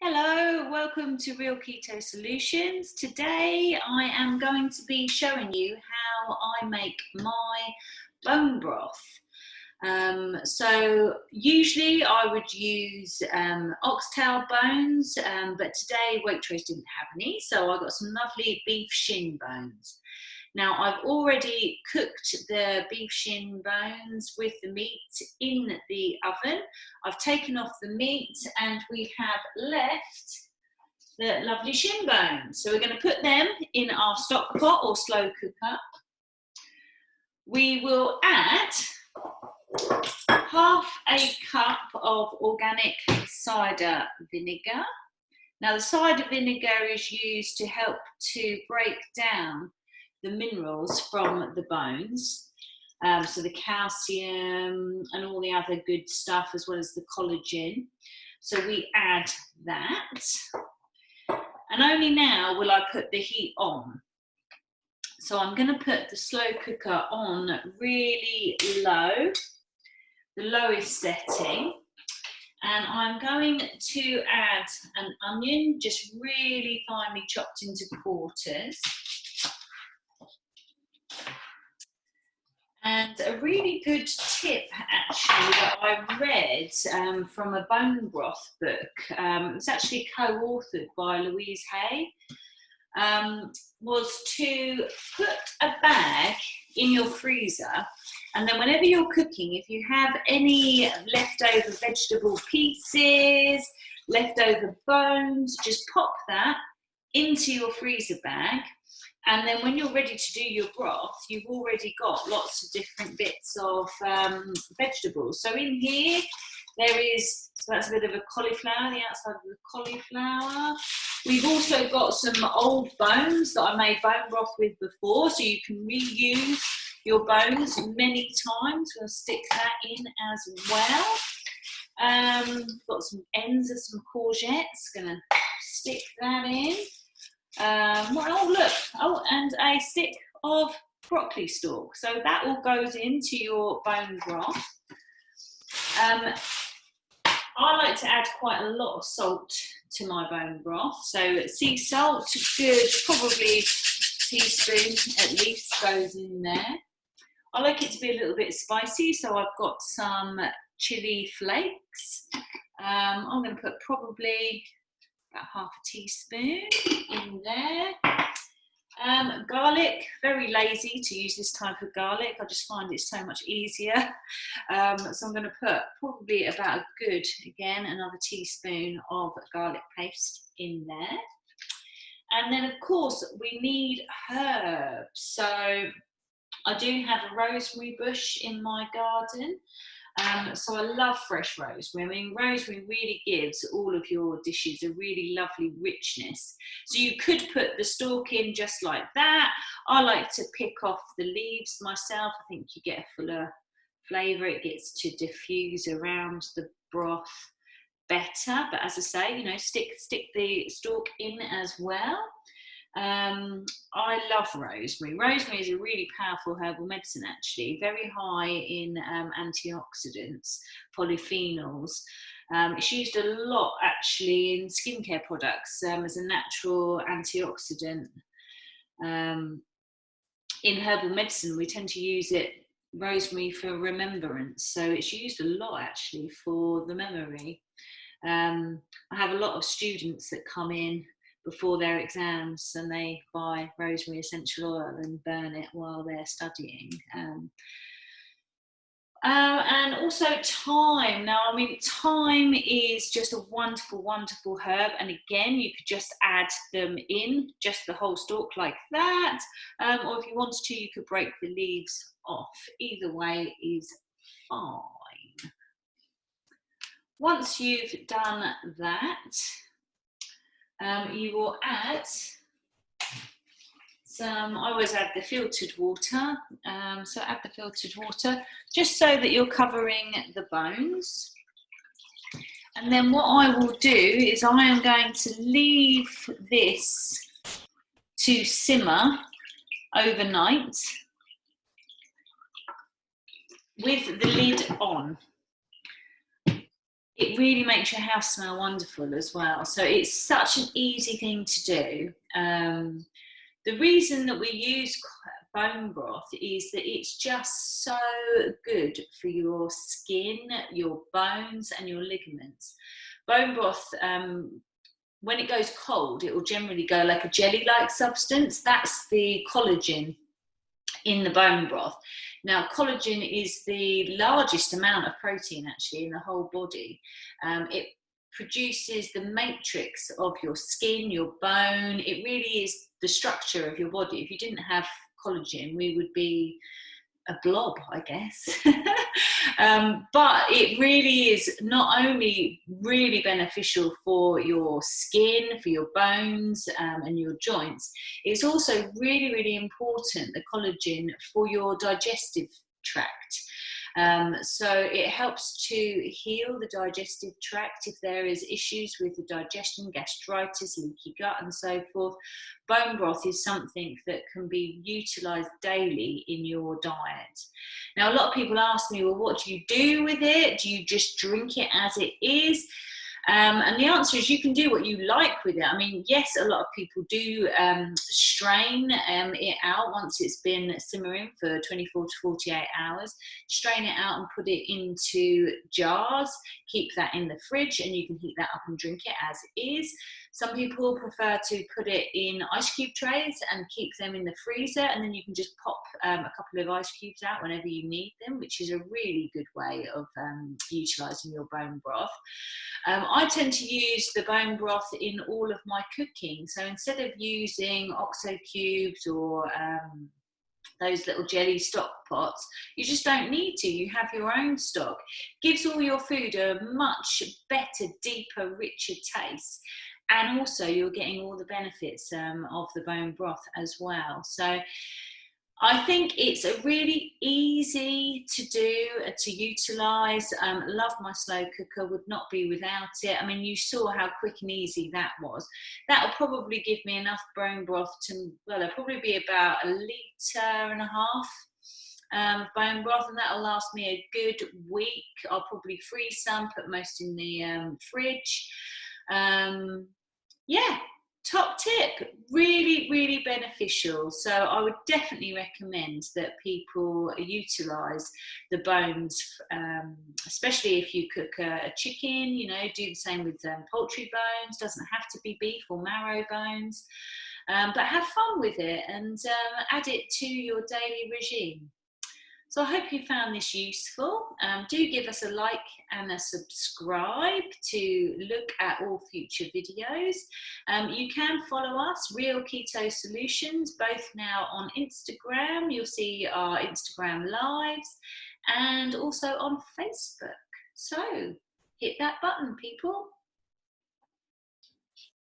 Hello, welcome to Real Keto Solutions. Today I am going to be showing you how I make my bone broth. So usually I would use oxtail bones, but today Waitrose didn't have any, so I got some lovely beef shin bones. Now I've already cooked the beef shin bones with the meat in the oven. I've taken off the meat and we have left the lovely shin bones. So we're going to put them in our stock pot or slow cooker. We will add half a cup of organic cider vinegar. Now the cider vinegar is used to help to break down the minerals from the bones, so the calcium and all the other good stuff, as well as the collagen. So we add that, and only now will I put the heat on. So I'm going to put the slow cooker on really low, the lowest setting, and I'm going to add an onion, just really finely chopped into quarters. And a really good tip, actually, that I read from a bone broth book, it's actually co-authored by Louise Hay, was to put a bag in your freezer, and then whenever you're cooking, if you have any leftover vegetable pieces, leftover bones, just pop that into your freezer bag. And then when you're ready to do your broth, you've already got lots of different bits of vegetables. So in here, there is, so that's a bit of a cauliflower, the outside of the cauliflower. We've also got some old bones that I made bone broth with before, so you can reuse your bones many times. We'll stick that in as well. Got some ends of some courgettes, gonna stick that in. Oh look, oh, and a stick of broccoli stalk. So that all goes into your bone broth. I like to add quite a lot of salt to my bone broth. So sea salt, good, probably a teaspoon at least goes in there. I like it to be a little bit spicy, so I've got some chili flakes. I'm going to put probably about half a teaspoon in there. Garlic, very lazy to use this type of garlic. I just find it so much easier. So I'm going to put probably about a good, again, another teaspoon of garlic paste in there. And then, of course, we need herbs. So I do have a rosemary bush in my garden. So I love fresh rosemary. I mean, rosemary really gives all of your dishes a really lovely richness. So you could put the stalk in just like that. I like to pick off the leaves myself. I think you get a fuller flavour. It gets to diffuse around the broth better. But as I say, you know, stick the stalk in as well. I love rosemary. Rosemary is a really powerful herbal medicine, actually, very high in antioxidants, polyphenols. It's used a lot, actually, in skincare products as a natural antioxidant. In herbal medicine, we tend to use it, rosemary, for remembrance. So it's used a lot, actually, for the memory. I have a lot of students that come in before their exams and they buy rosemary essential oil and burn it while they're studying. And also thyme. Now, I mean, thyme is just a wonderful, wonderful herb. And again, you could just add them in, just the whole stalk like that. Or if you wanted to, you could break the leaves off. Either way is fine. Once you've done that, you will add some, I always add the filtered water, so add the filtered water just so that you're covering the bones. And then what I will do is I am going to leave this to simmer overnight with the lid on. It really makes your house smell wonderful as well. So it's such an easy thing to do. The reason that we use bone broth is that it's just so good for your skin, your bones, and your ligaments. Bone broth, when it goes cold, it will generally go like a jelly-like substance. That's the collagen in the bone broth. Now, collagen is the largest amount of protein actually in the whole body. It produces the matrix of your skin, your bone. It really is the structure of your body. If you didn't have collagen, we would be a blob, I guess. But it really is not only really beneficial for your skin, for your bones, and your joints, it's also really, really important, the collagen, for your digestive tract. So it helps to heal the digestive tract if there is issues with the digestion, gastritis, leaky gut, and so forth. Bone broth is something that can be utilised daily in your diet. Now, a lot of people ask me, well, what do you do with it? Do you just drink it as it is? And the answer is you can do what you like with it. I mean, yes, a lot of people do strain it out once it's been simmering for 24 to 48 hours. Strain it out and put it into jars. Keep that in the fridge and you can heat that up and drink it as is. Some people prefer to put it in ice cube trays and keep them in the freezer, and then you can just pop a couple of ice cubes out whenever you need them, which is a really good way of utilising your bone broth. I tend to use the bone broth in all of my cooking. So instead of using OXO cubes or those little jelly stock pots, you just don't need to. You have your own stock. Gives all your food a much better, deeper, richer taste. And also you're getting all the benefits of the bone broth as well. So I think it's a really easy to do, to utilise. Love my slow cooker, would not be without it. I mean, you saw how quick and easy that was. That'll probably give me enough bone broth to, well, there'll probably be about 1.5 litres of bone broth, and that'll last me a good week. I'll probably freeze some, put most in the fridge. Yeah, top tip, really, really beneficial. So I would definitely recommend that people utilise the bones, especially if you cook a chicken, you know, do the same with poultry bones. Doesn't have to be beef or marrow bones, but have fun with it and add it to your daily regime. So I hope you found this useful. Do give us a like and a subscribe to look at all future videos. You can follow us, Real Keto Solutions, both now on Instagram. You'll see our Instagram lives and also on Facebook. So hit that button, people.